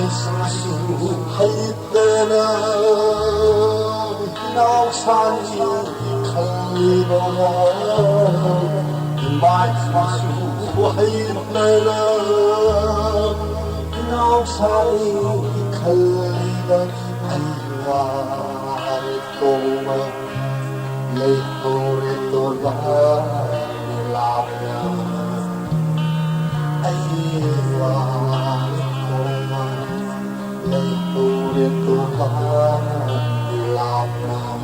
Su haytana nausani khalibana mai su haytana nausani khalibana aywa toma leitore tola milabya aywa Leitore Tuhan lapang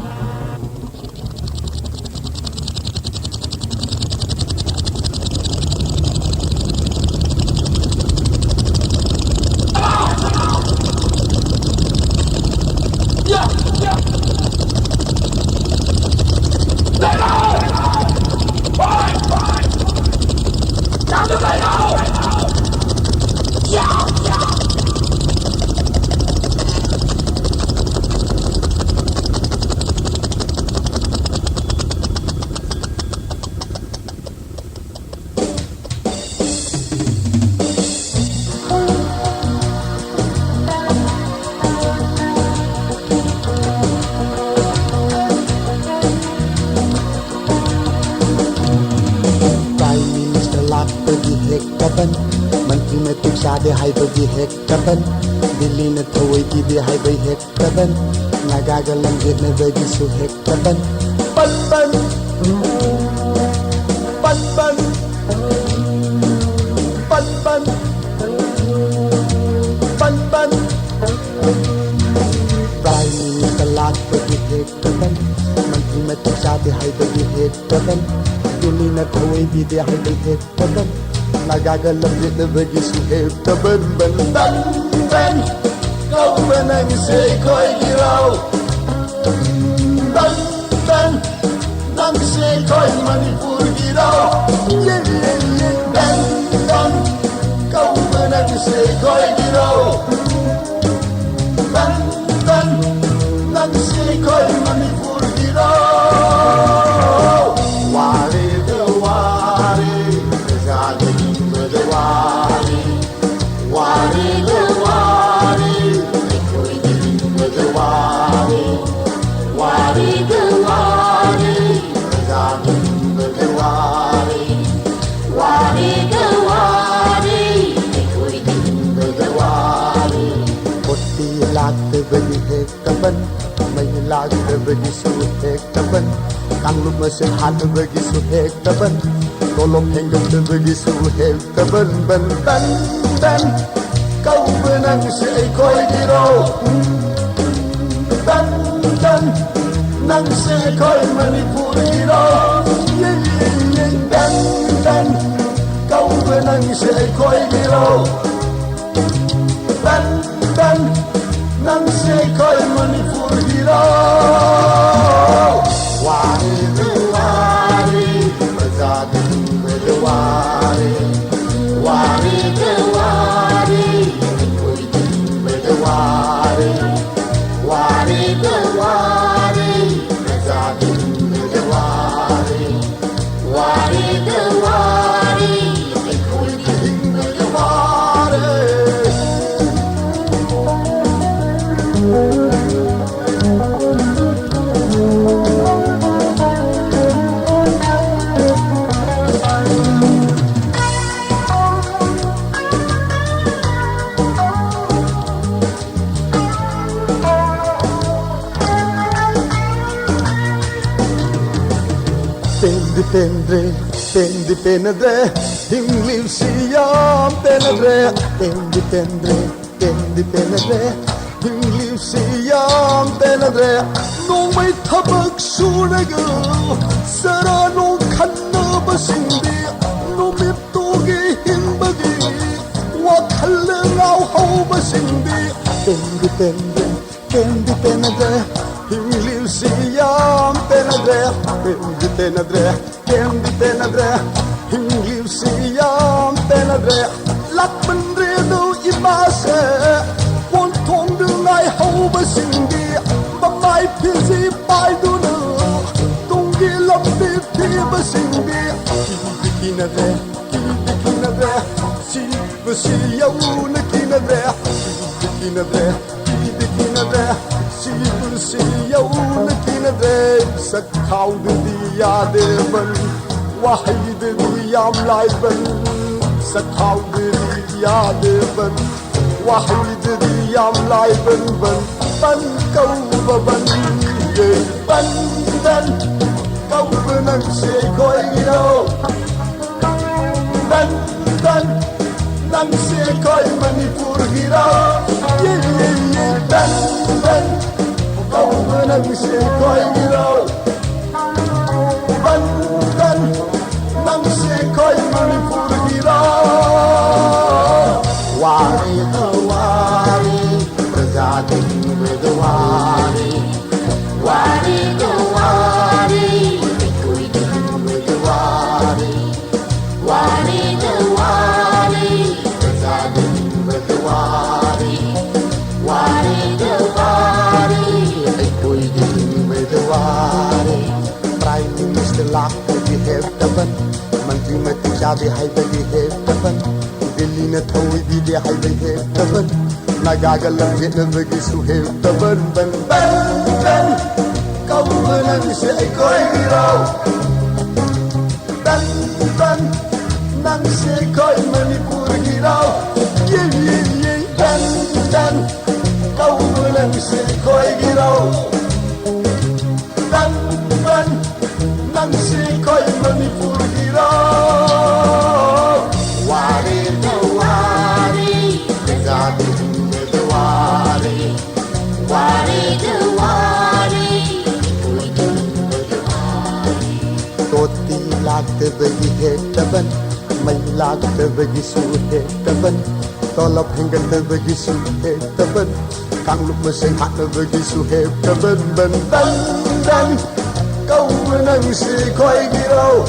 Hekaban, Mantri Matik Sade Haibabi Hekaban, Dilina Tawai Ide Haibai Hekaban, Nagagalang Gitna Bagi Su Hekaban, Panpan, Panpan, Panpan, Panpan, Prime Minister Lat Bagi Hekaban, Mantri Matik Sade Haibabi Hekaban, Dilina Tawai Ide Haibai Hekaban, Nagagalang din na bagi suhib taban bandan kau menang sekoy giraw bandan nang sekoy Manipur giraw bandan kau menang sekoy giraw bandan nang sekoy Manipur giraw wari the wari Wari the wari, koi din the wari. Wari the wari, zamin the wari. Wari the wari, koi din the wari. Kotti lag the bagi hekaban, may lag the bagi su hekaban. Kang lumas hat bagi su hekaban. Tolong henggap the bagi su hekaban bantan. Kau menang seekor giro dan nang seekor Manipur giro dan kau menang seekor giro dan nang seekor Manipur giro wari wari berzadin berwari wari wari wari the wari, zamin the wari. Wari the wari, koi din the wari. Tendi penadre, English siyam penadre, tendi penadre, English siyam penadre. Nung may tabak sunaga, sara nung kanna basindi, numip tugi himbagi, wakalang awhaw basindi. Tendi penadre, English siyam penadre, tendi penadre, English siyam penadre. Lakman redo imase, wontong dungai haw basindi, mamay pisi pai dunu, tungi lambi pi basindi. Kinadre, si basi yaw na kinadre. kinadre Kidi kinadre Sibur siyaw na kinadre Sa kaudadi yadeban Wahidadi yam laiban Sa kaudadi yadeban Wahidadi yam laiban Ban kau baban Ban dan kau benang sekoi gino Dan nang sekoi Manipur gino Dan kau benang sekoi gino Dan nang sekoi Manipur gino Wari kawari Bergading berdewari Wari kawari Ikui ding berdewari Wari kawari Bergading berdewari Wari kawari Ikui ding berdewari Prime Minister lakto di heptaban Mantri mati sabi hai bagi heptaban Dili na thawi bide hai bagi heptaban Nagagalang din na bagi su heptaban Ban kau benang si ekoi hirau Dan nang si ekoi Manipur hirau Dan kau benang si ekoi hirau Dan nang si ekoi Manipur hirau Wari dewari Gading berdewari Wari dewari Toti lagte bagi hetaban May lagte bagi su hetaban Tolap hinggan bagi su hetaban Kangluk masing hakna bagi su hetaban Dan kau menang si koi girau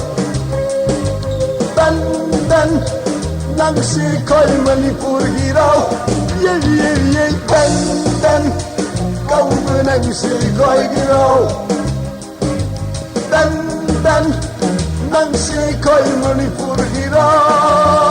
Dan nang si koi Manipur girau Dan kau menang si koi girau Dan nang si koi Manipur hirau